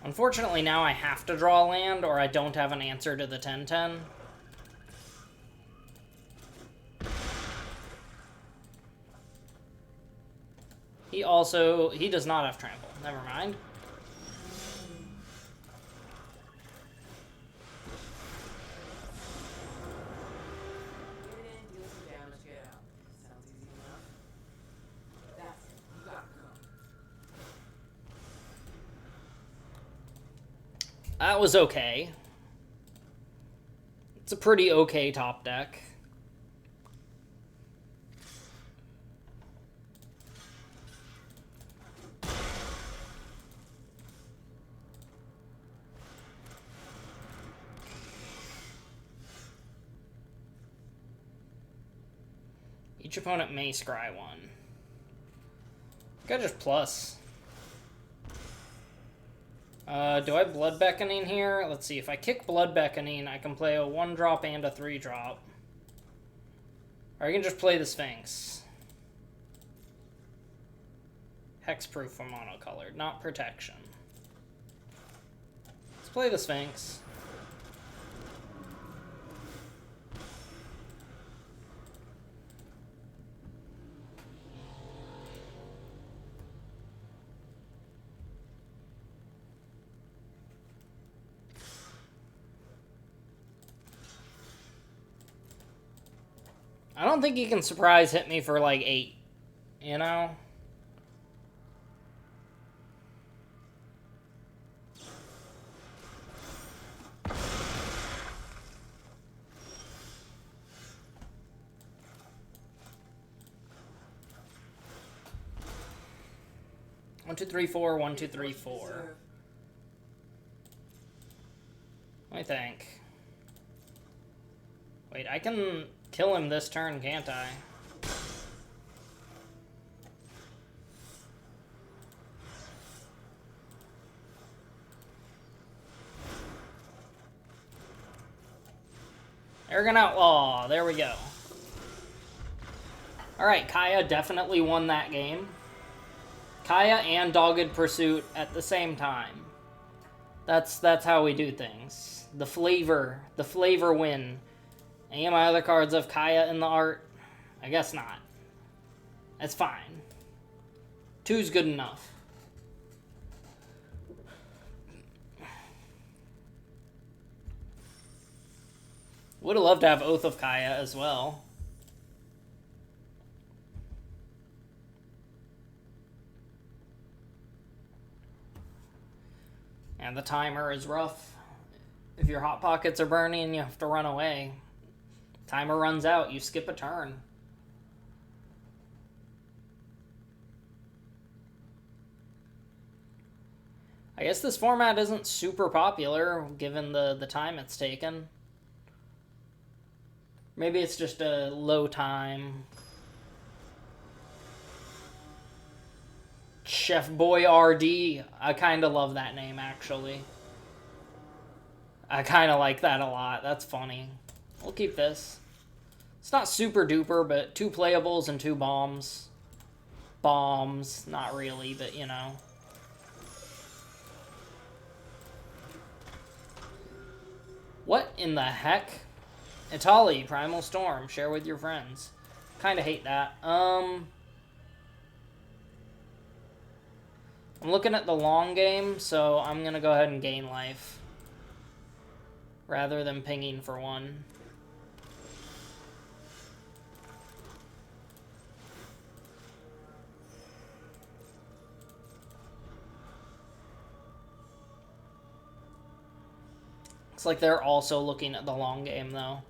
Unfortunately, now I have to draw land, or I don't have an answer to the 10-10. He does not have trample. Never mind. That was okay. It's a pretty okay top deck. Each opponent may scry one. I just plus. Do I Blood Beckoning here? Let's see. If I kick Blood Beckoning, I can play a 1-drop and a 3-drop. Or I can just play the Sphinx. Hexproof for monocolored, not protection. Let's play the Sphinx. I don't think he can surprise hit me for like 8, you know? One, two, three, four. 1, 2, 3, 4. Let me think. Wait, I can kill him this turn, can't I? Arrogant Outlaw. There we go. Alright, Kaya definitely won that game. Kaya and Dogged Pursuit at the same time. That's how we do things. The flavor win. Any of my other cards have Kaya in the art? I guess not. That's fine. 2's good enough. Would have loved to have Oath of Kaya as well. And the timer is rough. If your Hot Pockets are burning, you have to run away. Timer runs out, you skip a turn. I guess this format isn't super popular, given the time it's taken. Maybe it's just a low time. Chef Boy RD. I kind of love that name, actually. I kind of like that a lot. That's funny. We'll keep this. It's not super duper, but 2 playables and 2 bombs. Bombs. Not really, but you know. What in the heck? Itali, Primal Storm. Share with your friends. Kind of hate that. I'm looking at the long game, so I'm going to go ahead and gain life. Rather than pinging for 1. Looks like they're also looking at the long game, though.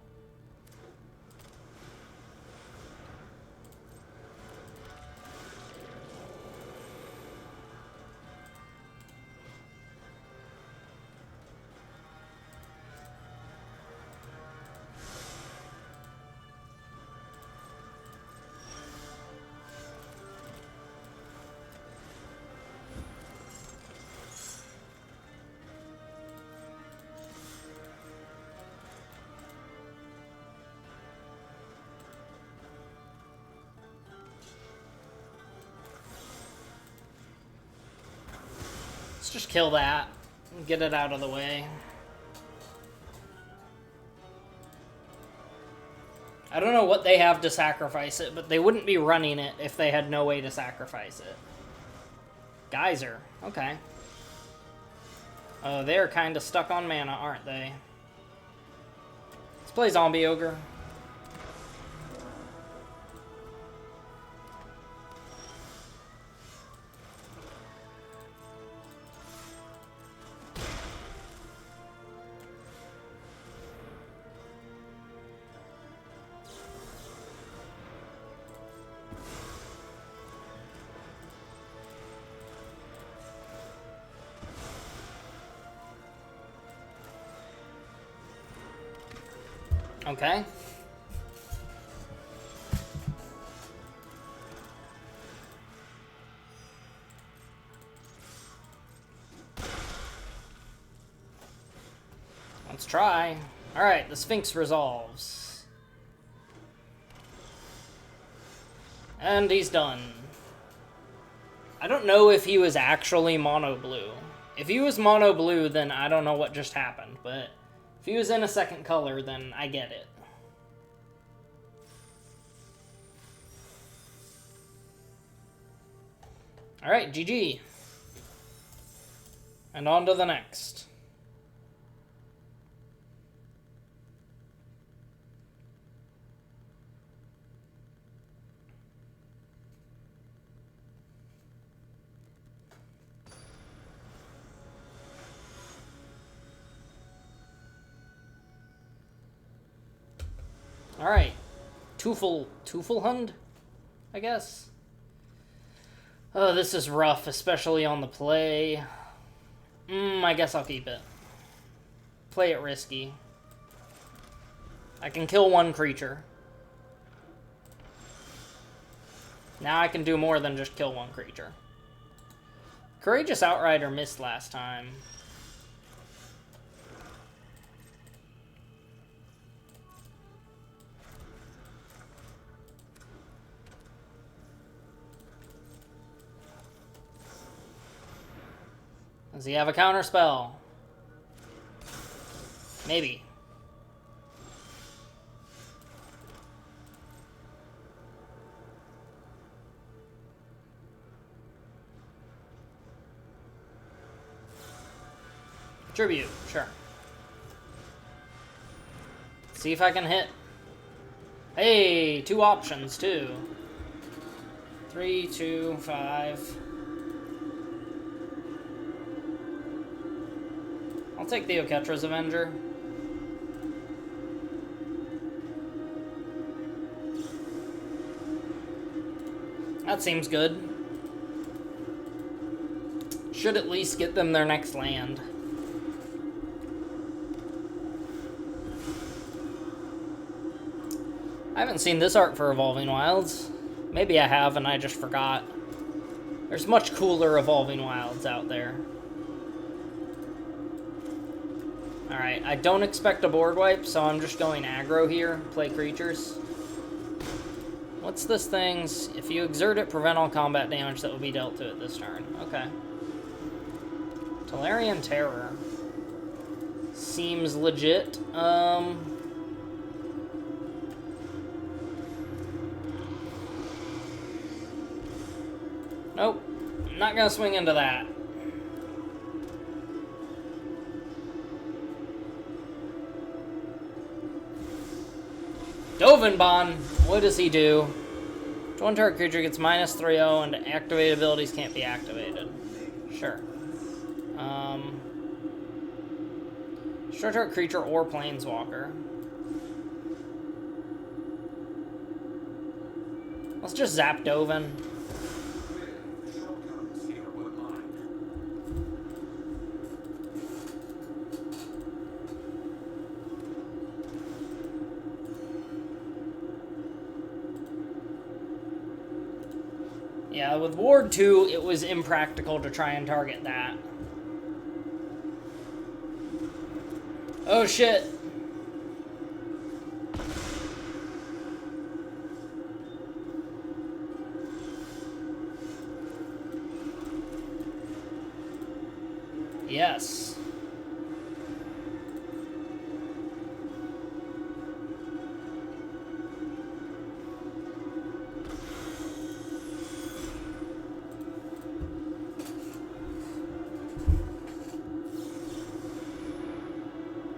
Let's just kill that. Get it out of the way. I don't know what they have to sacrifice it, but they wouldn't be running it if they had no way to sacrifice it. Geyser. Okay. Oh, they're kind of stuck on mana, aren't they? Let's play Zombie Ogre. Okay. Let's try. Alright, the Sphinx resolves. And he's done. I don't know if he was actually mono blue. If he was mono blue, then I don't know what just happened, but if he was in a second color, then I get it. Alright, GG. And on to the next. Alright. Teufelhund, I guess. Oh, this is rough, especially on the play. I guess I'll keep it. Play it risky. I can kill one creature. Now I can do more than just kill one creature. Courageous Outrider missed last time. Does he have a counter spell? Maybe. Tribute, sure. See if I can hit. Hey, 2 options too. 3, 2, 5. I'll take the Oketra's Avenger. That seems good. Should at least get them their next land. I haven't seen this art for Evolving Wilds. Maybe I have and I just forgot. There's much cooler Evolving Wilds out there. Alright, I don't expect a board wipe, so I'm just going aggro here, play creatures. What's this thing's? If you exert it, prevent all combat damage that will be dealt to it this turn. Okay. Tolarian Terror. Seems legit. Nope. Not gonna swing into that. Dovinbon! What does he do? One target creature gets -3/0 and activated abilities can't be activated. Sure. Short target creature or planeswalker. Let's just zap Dovin. Yeah, with Ward 2, it was impractical to try and target that. Oh shit! Yes.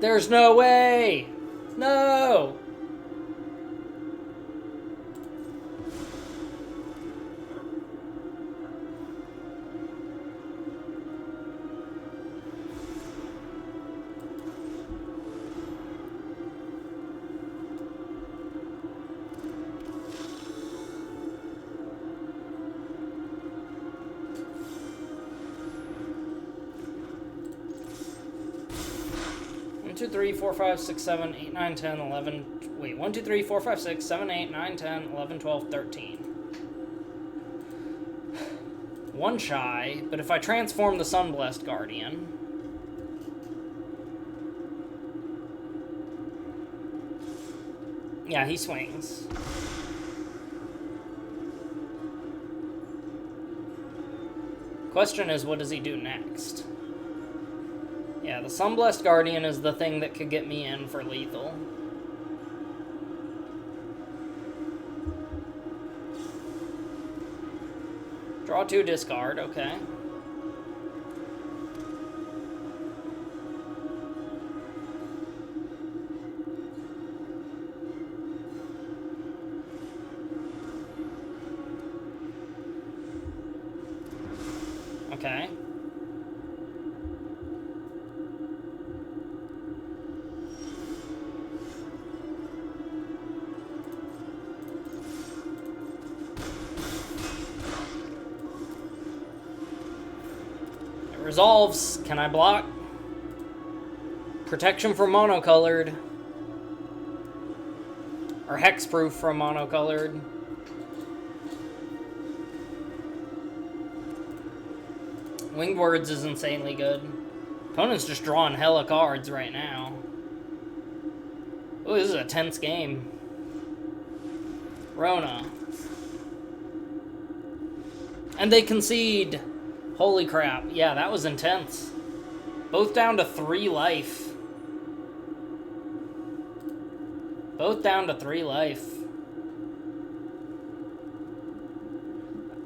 There's no way! No! One, 2, 3, 4, 5, 6, 7, 8, 9, 10, 11. Wait, 1, 2, 3, 4, 5, 6, 7, 8, 9, 10, 11, 12, 13. One shy, but if I transform the Sunblessed Guardian. Yeah, he swings. Question is, what does he do next? Yeah, the Sunblessed Guardian is the thing that could get me in for lethal. Draw 2, discard, okay. Okay. Resolves. Can I block? Protection from monocolored. Or hexproof from monocolored. Winged Words is insanely good. Opponent's just drawing hella cards right now. Oh, this is a tense game. Rona. And they concede. Holy crap. Yeah, that was intense. Both down to 3 life. Both down to 3 life.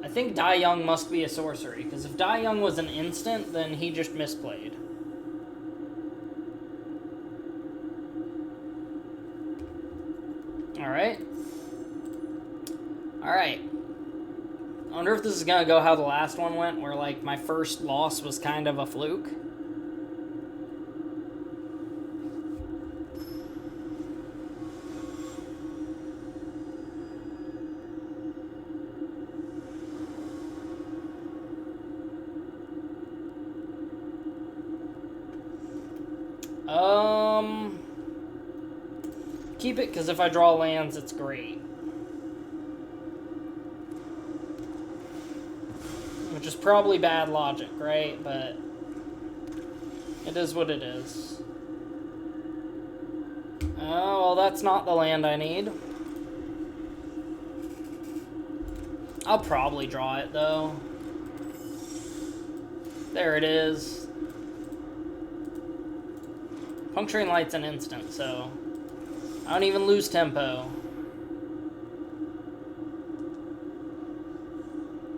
I think Die Young must be a sorcery, because if Die Young was an instant, then he just misplayed. Alright. Alright. I wonder if this is gonna go how the last one went, where, like, my first loss was kind of a fluke. Keep it, because if I draw lands, it's great. Which is probably bad logic, right? But it is what it is. Oh, well, that's not the land I need. I'll probably draw it, though. There it is. Puncturing Light's an instant, so I don't even lose tempo.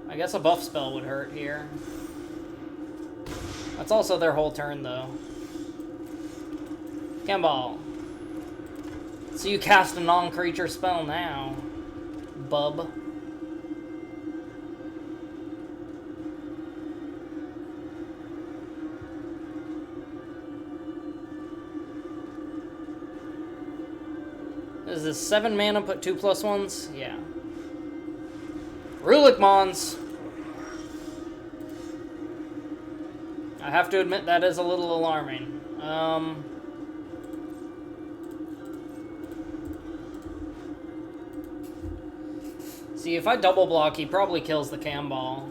I guess a buff spell would hurt here. That's also their whole turn, though. Cannonball. So you cast a non-creature spell now, bub. Is this 7 mana, put 2+1s? Yeah. Rulik Mons! I have to admit that is a little alarming. See, if I double block, he probably kills the Cannonball.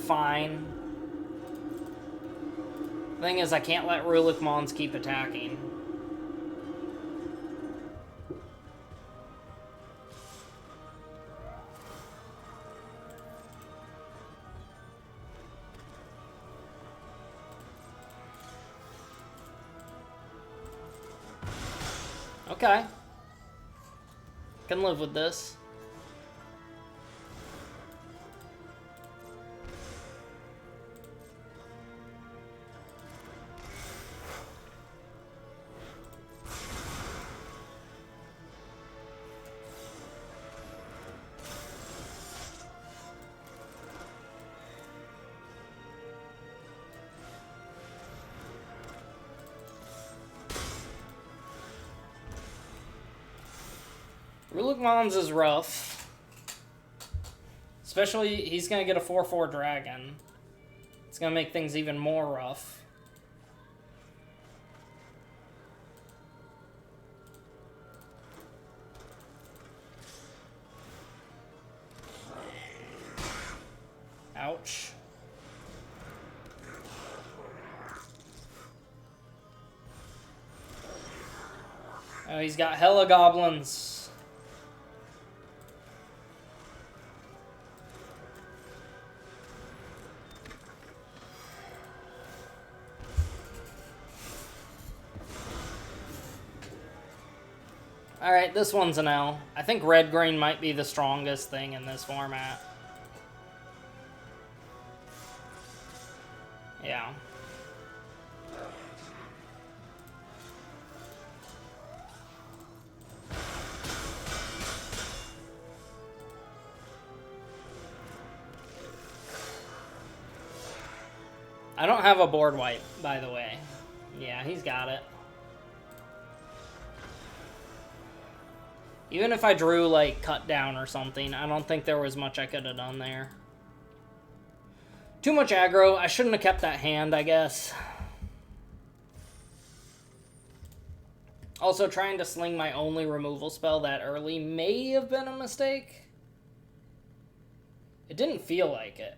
Fine. Thing is, I can't let Rulik Mons keep attacking. Okay. Can live with this. Rulik Mons is rough. Especially, he's going to get a 4/4 dragon. It's going to make things even more rough. Ouch. Oh, he's got hella goblins. Alright, this one's an L. I think red-green might be the strongest thing in this format. Yeah. I don't have a board wipe, by the way. Yeah, he's got it. Even if I drew, like, cut down or something, I don't think there was much I could have done there. Too much aggro. I shouldn't have kept that hand, I guess. Also, trying to sling my only removal spell that early may have been a mistake. It didn't feel like it.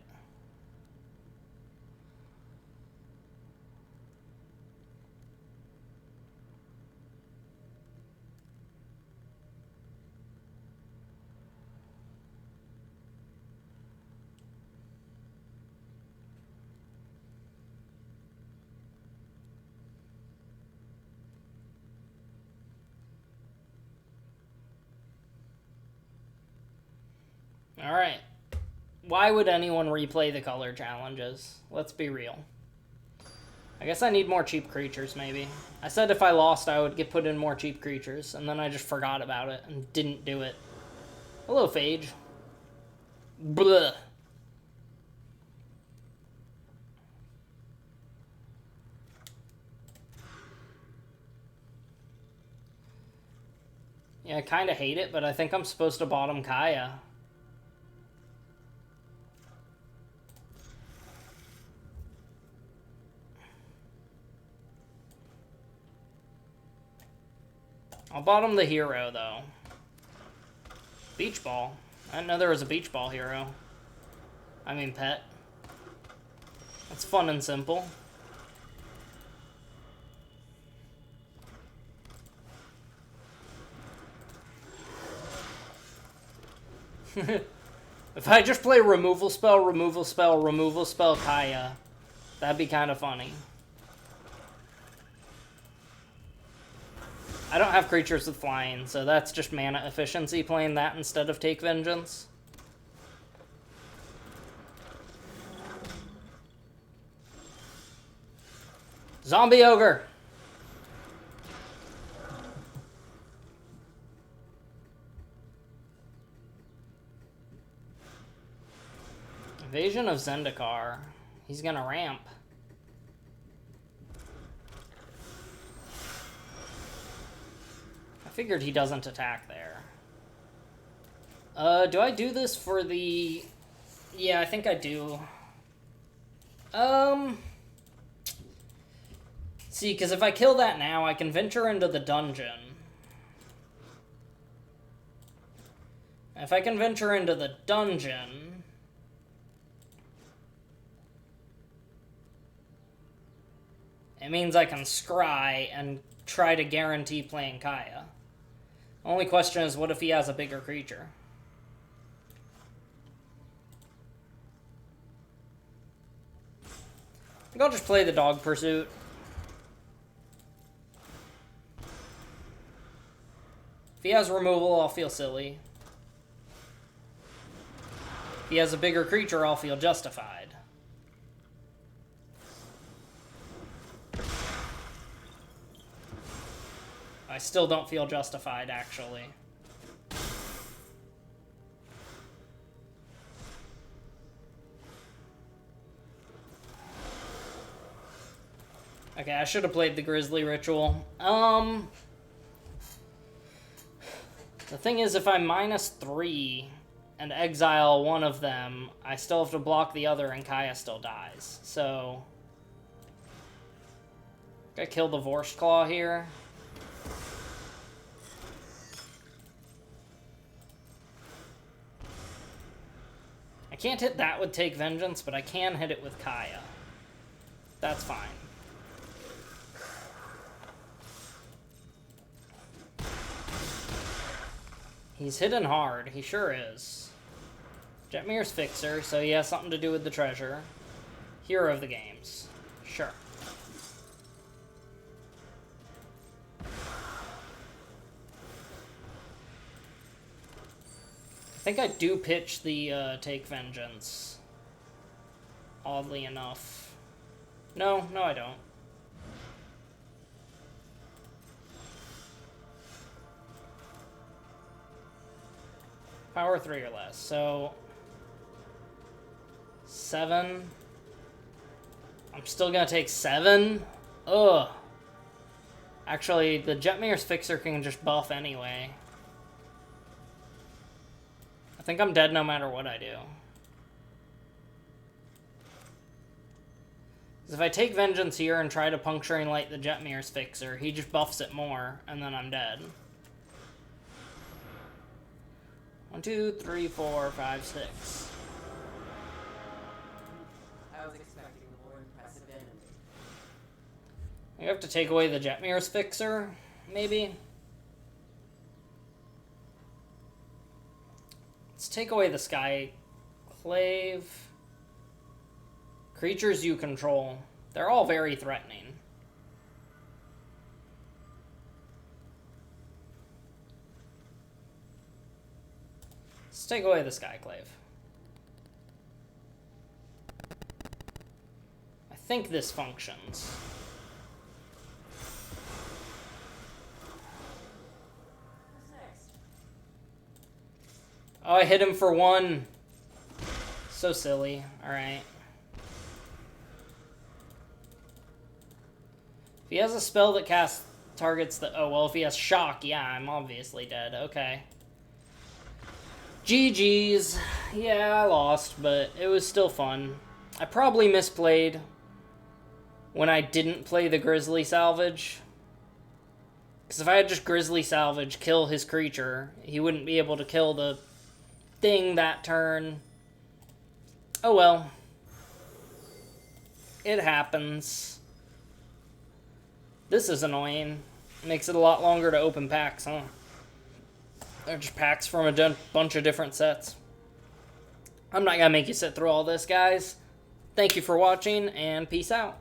Alright. Why would anyone replay the color challenges? Let's be real. I guess I need more cheap creatures, maybe. I said if I lost, I would get put in more cheap creatures, and then I just forgot about it and didn't do it. Hello, Phage. Blah. Yeah, I kind of hate it, but I think I'm supposed to bottom Kaya. I'll bottom the hero, though. Beach ball. I didn't know there was a beach ball hero. I mean, pet. That's fun and simple. If I just play removal spell, removal spell, removal spell Kaya, that'd be kind of funny. I don't have creatures with flying, so that's just mana efficiency playing that instead of Take Vengeance. Zombie Ogre! Invasion of Zendikar. He's gonna ramp. I figured he doesn't attack there. Do I do this for the... Yeah, I think I do. See, because if I kill that now, I can venture into the dungeon. If I can venture into the dungeon... it means I can scry and try to guarantee playing Kaya. Only question is, what if he has a bigger creature? I think I'll just play the Dog Pursuit. If he has removal, I'll feel silly. If he has a bigger creature, I'll feel justified. I still don't feel justified, actually. Okay, I should have played the Grizzly Ritual. The thing is, if I -3 and exile one of them, I still have to block the other and Kaya still dies. So, gotta kill the Vorst Claw here. I can't hit that with Take Vengeance, but I can hit it with Kaya. That's fine. He's hitting hard. He sure is. Jetmir's Fixer, so he has something to do with the treasure. Hero of the games. Sure. I think I do pitch the Take Vengeance. Oddly enough. No, I don't. Power 3 or less, so 7. I'm still gonna take 7? Ugh. Actually, the Jetmir's Fixer can just buff anyway. I think I'm dead no matter what I do. Because if I take Vengeance here and try to Puncturing Light the Jetmir's Fixer, he just buffs it more, and then I'm dead. 1, 2, 3, 4, 5, 6. I was expecting a more impressive enemy. You have to take away the Jetmir's Fixer, maybe? Let's take away the Sky Clave. Creatures you control. They're all very threatening. Let's take away the Skyclave. I think this functions. Who's next? Oh, I hit him for 1. So silly. Alright. If he has a spell that casts targets that... Oh, well, if he has Shock, yeah, I'm obviously dead. Okay. GG's. Yeah, I lost, but it was still fun. I probably misplayed when I didn't play the Grizzly Salvage. Because if I had just Grizzly Salvage kill his creature, he wouldn't be able to kill the thing that turn. Oh well. It happens. This is annoying. Makes it a lot longer to open packs, huh? They're just packs from a bunch of different sets. I'm not gonna make you sit through all this, guys. Thank you for watching, and peace out.